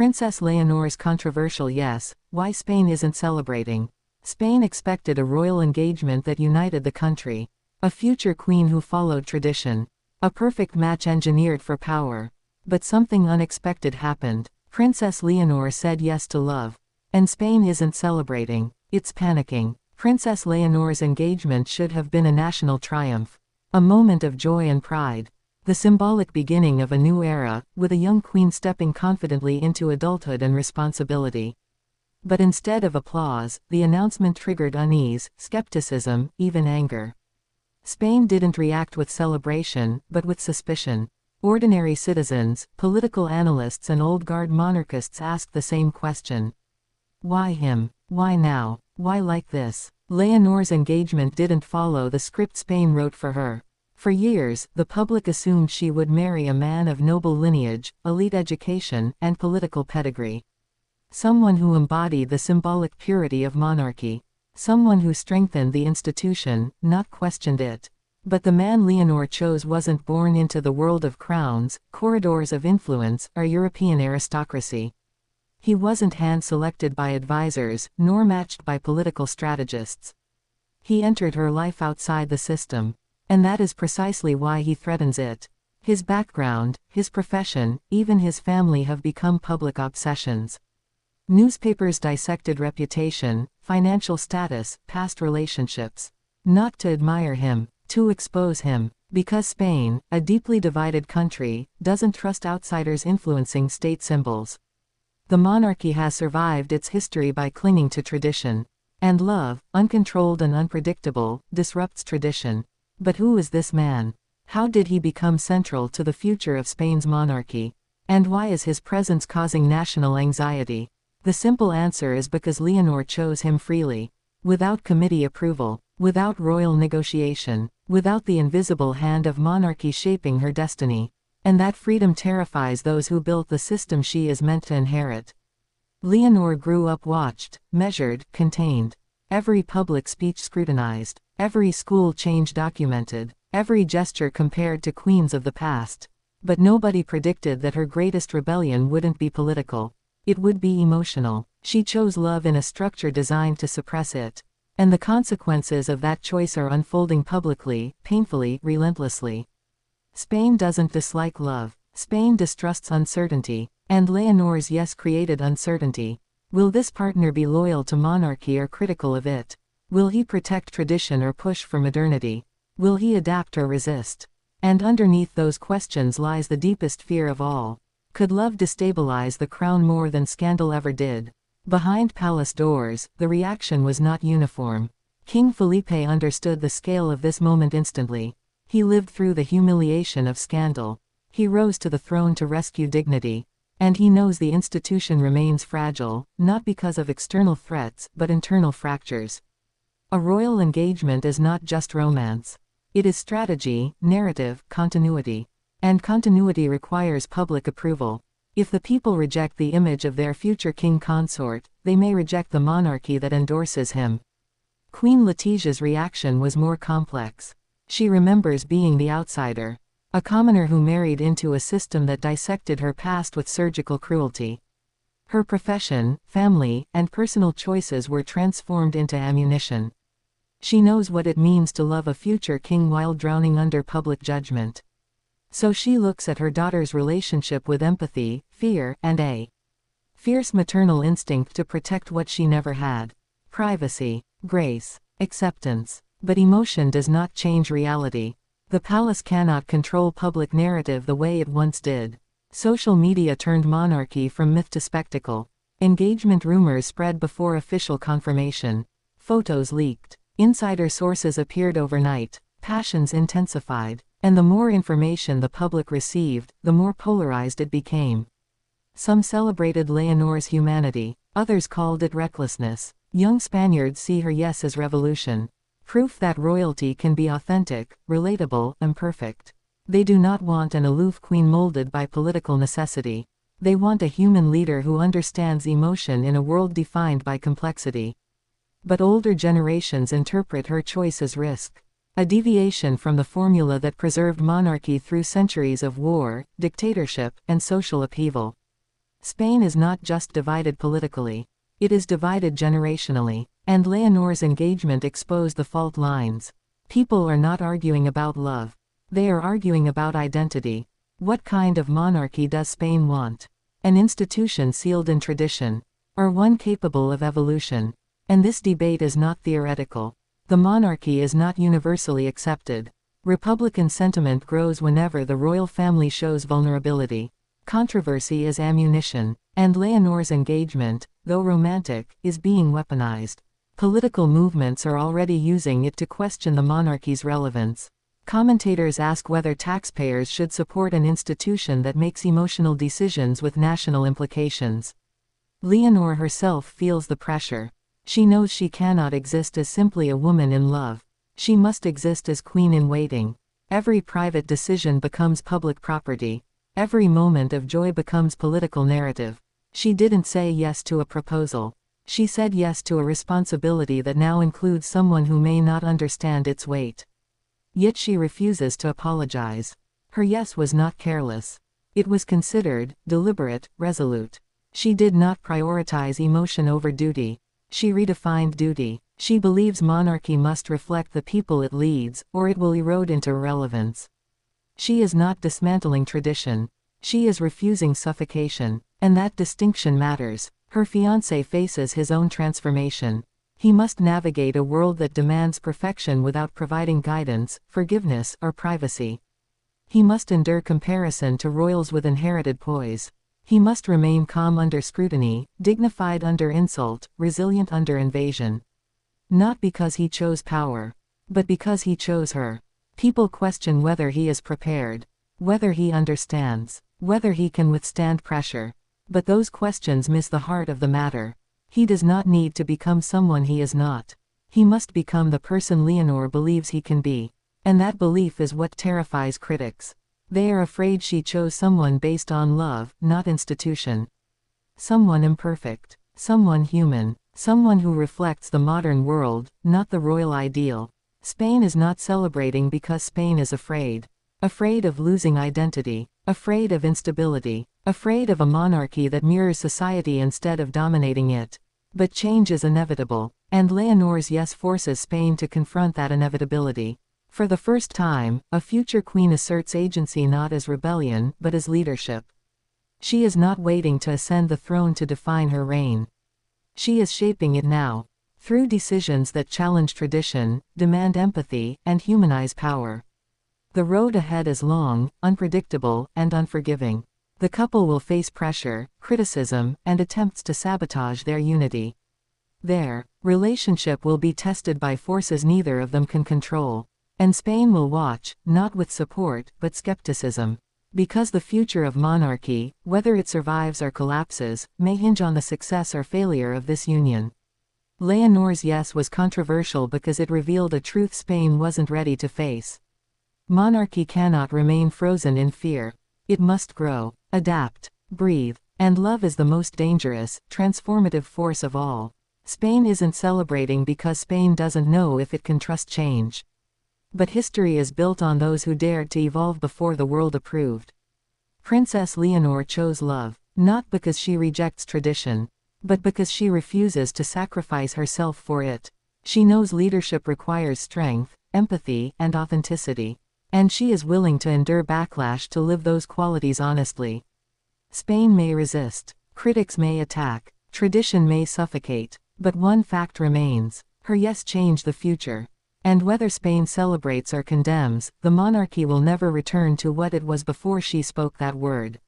Princess Leonor's controversial yes, why Spain isn't celebrating. Spain expected a royal engagement that united the country. A future queen who followed tradition. A perfect match engineered for power. But something unexpected happened. Princess Leonor said yes to love. And Spain isn't celebrating, it's panicking. Princess Leonor's engagement should have been a national triumph. A moment of joy and pride. The symbolic beginning of a new era, with a young queen stepping confidently into adulthood and responsibility. But instead of applause, the announcement triggered unease, skepticism, even anger. Spain didn't react with celebration, but with suspicion. Ordinary citizens, political analysts and old-guard monarchists asked the same question. Why him? Why now? Why like this? Leonor's engagement didn't follow the script Spain wrote for her. For years, the public assumed she would marry a man of noble lineage, elite education, and political pedigree. Someone who embodied the symbolic purity of monarchy. Someone who strengthened the institution, not questioned it. But the man Leonor chose wasn't born into the world of crowns, corridors of influence, or European aristocracy. He wasn't hand-selected by advisors, nor matched by political strategists. He entered her life outside the system. And that is precisely why he threatens it. His background, his profession, even his family have become public obsessions. Newspapers dissected reputation, financial status, past relationships. Not to admire him, to expose him. Because Spain, a deeply divided country, doesn't trust outsiders influencing state symbols. The monarchy has survived its history by clinging to tradition. And love, uncontrolled and unpredictable, disrupts tradition. But who is this man? How did he become central to the future of Spain's monarchy? And why is his presence causing national anxiety? The simple answer is because Leonor chose him freely. Without committee approval. Without royal negotiation. Without the invisible hand of monarchy shaping her destiny. And that freedom terrifies those who built the system she is meant to inherit. Leonor grew up watched, measured, contained. Every public speech scrutinized. Every school change documented. Every gesture compared to queens of the past. But nobody predicted that her greatest rebellion wouldn't be political. It would be emotional. She chose love in a structure designed to suppress it. And the consequences of that choice are unfolding publicly, painfully, relentlessly. Spain doesn't dislike love. Spain distrusts uncertainty. And Leonor's yes created uncertainty. Will this partner be loyal to monarchy or critical of it? Will he protect tradition or push for modernity? Will he adapt or resist? And underneath those questions lies the deepest fear of all. Could love destabilize the crown more than scandal ever did? Behind palace doors, the reaction was not uniform. King Felipe understood the scale of this moment instantly. He lived through the humiliation of scandal. He rose to the throne to rescue dignity. And he knows the institution remains fragile, not because of external threats, but internal fractures. A royal engagement is not just romance. It is strategy, narrative, continuity. And continuity requires public approval. If the people reject the image of their future king consort, they may reject the monarchy that endorses him. Queen Letitia's reaction was more complex. She remembers being the outsider. A commoner who married into a system that dissected her past with surgical cruelty. Her profession, family, and personal choices were transformed into ammunition. She knows what it means to love a future king while drowning under public judgment. So she looks at her daughter's relationship with empathy, fear, and a fierce maternal instinct to protect what she never had. Privacy, grace, acceptance. But emotion does not change reality. The palace cannot control public narrative the way it once did. Social media turned monarchy from myth to spectacle. Engagement rumors spread before official confirmation. Photos leaked. Insider sources appeared overnight. Passions intensified. And the more information the public received, the more polarized it became. Some celebrated Leonor's humanity. Others called it recklessness. Young Spaniards see her yes as revolution. Proof that royalty can be authentic, relatable, imperfect. They do not want an aloof queen molded by political necessity. They want a human leader who understands emotion in a world defined by complexity. But older generations interpret her choice as risk. A deviation from the formula that preserved monarchy through centuries of war, dictatorship, and social upheaval. Spain is not just divided politically. It is divided generationally. And Leonor's engagement exposed the fault lines. People are not arguing about love. They are arguing about identity. What kind of monarchy does Spain want? An institution sealed in tradition, or one capable of evolution? And this debate is not theoretical. The monarchy is not universally accepted. Republican sentiment grows whenever the royal family shows vulnerability. Controversy is ammunition, and Leonor's engagement, though romantic, is being weaponized. Political movements are already using it to question the monarchy's relevance. Commentators ask whether taxpayers should support an institution that makes emotional decisions with national implications. Leonor herself feels the pressure. She knows she cannot exist as simply a woman in love. She must exist as queen in waiting. Every private decision becomes public property. Every moment of joy becomes political narrative. She didn't say yes to a proposal. She said yes to a responsibility that now includes someone who may not understand its weight. Yet she refuses to apologize. Her yes was not careless. It was considered, deliberate, resolute. She did not prioritize emotion over duty. She redefined duty. She believes monarchy must reflect the people it leads, or it will erode into irrelevance. She is not dismantling tradition. She is refusing suffocation. And that distinction matters. Her fiancé faces his own transformation. He must navigate a world that demands perfection without providing guidance, forgiveness, or privacy. He must endure comparison to royals with inherited poise. He must remain calm under scrutiny, dignified under insult, resilient under invasion. Not because he chose power, but because he chose her. People question whether he is prepared, whether he understands, whether he can withstand pressure. But those questions miss the heart of the matter. He does not need to become someone he is not. He must become the person Leonor believes he can be. And that belief is what terrifies critics. They are afraid she chose someone based on love, not institution. Someone imperfect. Someone human. Someone who reflects the modern world, not the royal ideal. Spain is not celebrating because Spain is afraid. Afraid of losing identity. Afraid of instability. Afraid of a monarchy that mirrors society instead of dominating it. But change is inevitable, and Leonor's yes forces Spain to confront that inevitability. For the first time, a future queen asserts agency not as rebellion, but as leadership. She is not waiting to ascend the throne to define her reign. She is shaping it now. Through decisions that challenge tradition, demand empathy, and humanize power. The road ahead is long, unpredictable, and unforgiving. The couple will face pressure, criticism, and attempts to sabotage their unity. Their relationship will be tested by forces neither of them can control. And Spain will watch, not with support, but skepticism. Because the future of monarchy, whether it survives or collapses, may hinge on the success or failure of this union. Leonor's yes was controversial because it revealed a truth Spain wasn't ready to face. Monarchy cannot remain frozen in fear. It must grow, adapt, breathe, and love is the most dangerous, transformative force of all. Spain isn't celebrating because Spain doesn't know if it can trust change. But history is built on those who dared to evolve before the world approved. Princess Leonor chose love, not because she rejects tradition, but because she refuses to sacrifice herself for it. She knows leadership requires strength, empathy, and authenticity. And she is willing to endure backlash to live those qualities honestly. Spain may resist, critics may attack, tradition may suffocate, but one fact remains: her yes changed the future. And whether Spain celebrates or condemns, the monarchy will never return to what it was before she spoke that word.